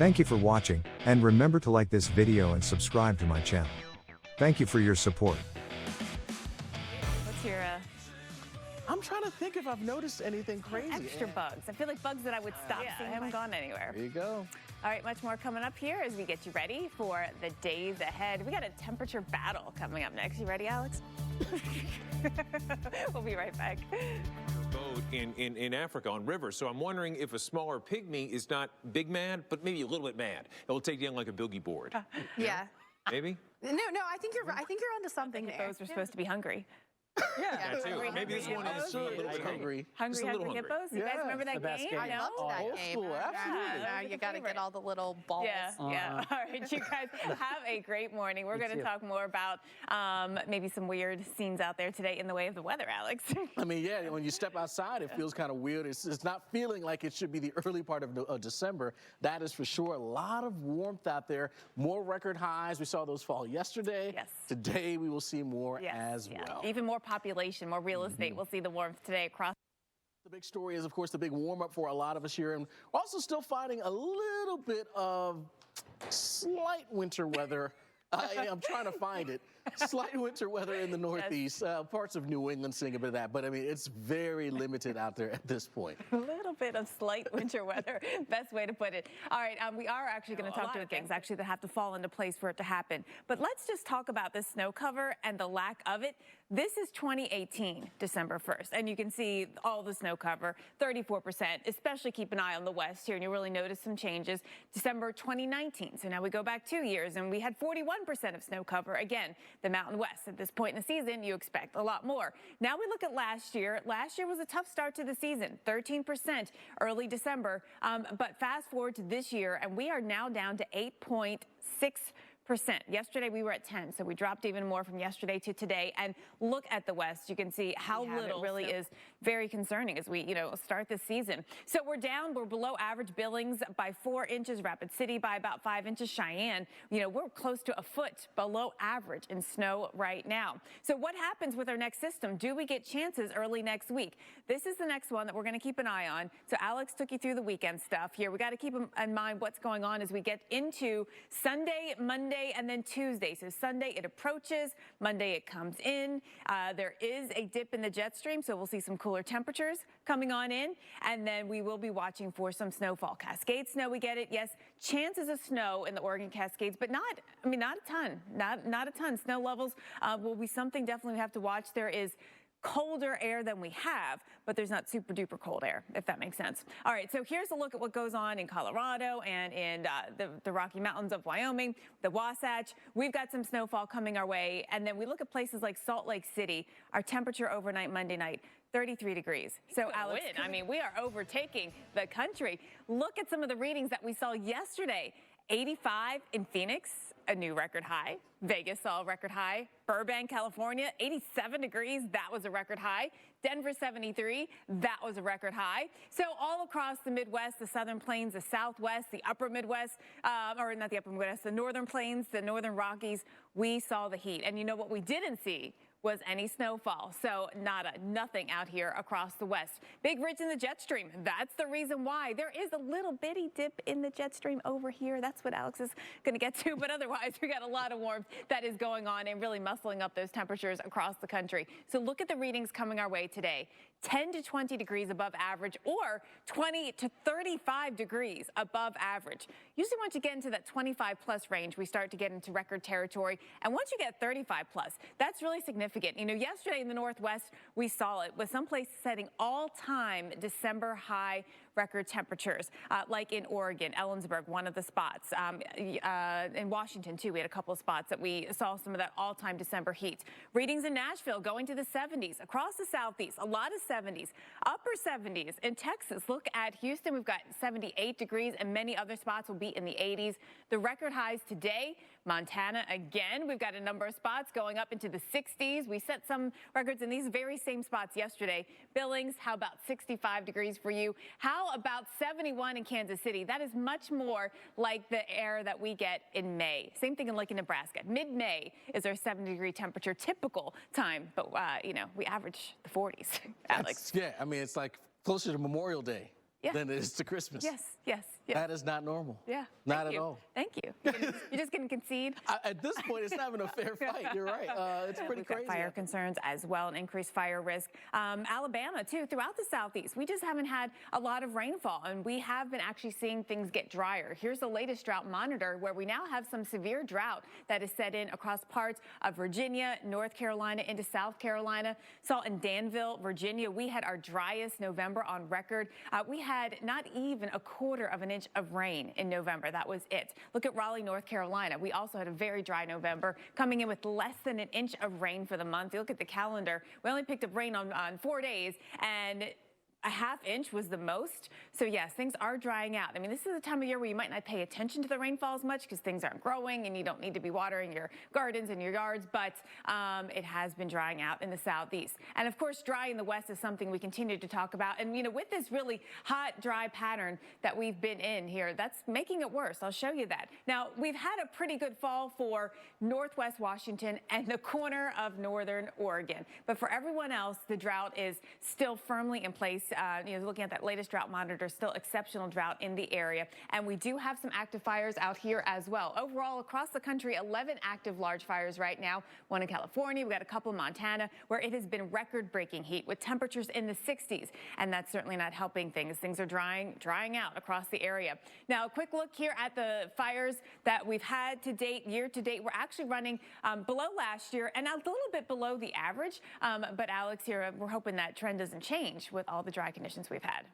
Thank you for watching, and remember to like this video and subscribe to my channel. Thank you for your support. What's your I'm trying to think if I've noticed anything crazy. extra bugs? I feel like bugs that I would stop seeing. I haven't gone anywhere. There you go. All right, much more coming up here as we get you ready for the days ahead. We got a temperature battle coming up next. You ready, Alex? We'll be right back. Boat in Africa on rivers. So I'm wondering if a smaller pygmy is not big mad, but maybe a little bit mad. It'll take down like a boogie board. Yeah. Maybe? No, I think you're onto something there. Those were supposed to be hungry. Yeah, too. Maybe this one is a little bit hungry. Hungry, Just a little hungry hungry. hippos. You guys remember that game? I loved that Old game. school, absolutely. Yeah, you got to get all the little balls. Yeah. All right, you guys have a great morning. We're going to talk more about maybe some weird scenes out there today in the way of the weather, Alex. I mean, yeah, when you step outside, it feels kind of weird. It's not feeling like it should be the early part of December. That is for sure. A lot of warmth out there. More record highs. We saw those fall yesterday. Yes. Today, we will see more as well. Even more population, more real estate. We'll see the warmth today across. The big story is, of course, the big warm-up for a lot of us here. And we're also still fighting a little bit of slight winter weather. I'm trying to find it. Slight winter weather in the Northeast. Parts of New England seeing a bit of that. But, I mean, it's very limited out there at this point. A little bit of slight winter weather. Best way to put it. All right, we are actually going to talk to the things actually that have to fall into place for it to happen. But let's just talk about the snow cover and the lack of it. This is 2018, December 1st, and you can see all the snow cover, 34%, especially keep an eye on the west here, and you'll really notice some changes. December 2019, so now we go back 2 years, and we had 41% of snow cover. Again, the Mountain West. At this point in the season, you expect a lot more. Now we look at last year. Last year was a tough start to the season, 13% early December, but fast forward to this year, and we are now down to 8.6%. Yesterday we were at 10, so we dropped even more from yesterday to today. And look at the West. You can see how little it really is very concerning as we, start this season. So we're down. We're below average billings by 4 inches. Rapid City by about 5 inches. Cheyenne, we're close to a foot below average in snow right now. So what happens with our next system? Do we get chances early next week? This is the next one that we're going to keep an eye on. So Alex took you through the weekend stuff here. We got to keep in mind what's going on as we get into Sunday, Monday, and then Tuesday. So Sunday it approaches, Monday it comes in. There is a dip in the jet stream, so we'll see some cooler temperatures coming on in, and then we will be watching for some snowfall. Cascade snow, we get it. Yes, chances of snow in the Oregon Cascades, but not a ton. Not a ton. Snow levels will be something definitely we have to watch. There is colder air than we have, but there's not super duper cold air, if that makes sense. All right, so here's a look at what goes on in Colorado and in the Rocky Mountains of Wyoming, the Wasatch. We've got some snowfall coming our way, and then we look at places like Salt Lake City. Our temperature overnight Monday night, 33 degrees. So Alex, we are overtaking the country. Look at some of the readings that we saw yesterday. 85 in Phoenix, a new record high. Vegas saw a record high. Burbank, California, 87 degrees. That was a record high. Denver, 73. That was a record high. So all across the Midwest, the Southern Plains, the Southwest, the Upper Midwest, or not the Upper Midwest, the Northern Plains, the Northern Rockies, we saw the heat. And you know what we didn't see was any snowfall. So nothing out here across the West. Big ridge in the jet stream. That's the reason why. There is a little bitty dip in the jet stream over here. That's what Alex is going to get to. But otherwise, we got a lot of warmth that is going on and really muscling up those temperatures across the country. So look at the readings coming our way today. 10 to 20 degrees above average, or 20 to 35 degrees above average. Usually once you get into that 25 plus range, we start to get into record territory. And once you get 35 plus, that's really significant. Yesterday in the Northwest, we saw it with some places setting all-time December high record temperatures, like in Oregon, Ellensburg, one of the spots. In Washington, too, we had a couple of spots that we saw some of that all-time December heat. Readings in Nashville going to the 70s. Across the Southeast, a lot of 70s. Upper 70s in Texas. Look at Houston. We've got 78 degrees, and many other spots will be in the 80s. The record highs today, Montana again. We've got a number of spots going up into the 60s. We set some records in these very same spots yesterday. Billings, how about 65 degrees for you? How about 71 in Kansas City? That is much more like the air that we get in May. Same thing in Lincoln, Nebraska. Mid-May is our 70-degree temperature typical time, but we average the 40s, Alex. Yeah, I mean, it's like closer to Memorial Day. than it is to Christmas. Yes, yes, yes. That is not normal. Yeah. Not at all. Thank you. You're just going to concede? At this point, it's not even a fair fight. You're right. It's pretty crazy. Fire concerns as well, and increased fire risk. Alabama, too, throughout the southeast. We just haven't had a lot of rainfall, and we have been actually seeing things get drier. Here's the latest drought monitor, where we now have some severe drought that is set in across parts of Virginia, North Carolina, into South Carolina. Saw in Danville, Virginia, we had our driest November on record. We had not even a quarter of an inch of rain in November. That was it. Look at Raleigh, North Carolina. We also had a very dry November, coming in with less than an inch of rain for the month. You look at the calendar, we only picked up rain on 4 days, and a ½ inch was the most. So yes, things are drying out. I mean, this is a time of year where you might not pay attention to the rainfall as much because things aren't growing and you don't need to be watering your gardens and your yards, but it has been drying out in the southeast. And of course, dry in the west is something we continue to talk about. And you know, with this really hot, dry pattern that we've been in here, that's making it worse. I'll show you that. Now, we've had a pretty good fall for Northwest Washington and the corner of northern Oregon. But for everyone else, the drought is still firmly in place. You know, looking at that latest drought monitor, still exceptional drought in the area. And we do have some active fires out here as well. Overall, across the country, 11 active large fires right now. One in California, we've got a couple in Montana, where it has been record-breaking heat with temperatures in the 60s. And that's certainly not helping things. Things are drying out across the area. Now, a quick look here at the fires that we've had to date, year to date. We're actually running below last year and a little bit below the average. But Alex here, we're hoping that trend doesn't change with all the dry conditions we've had.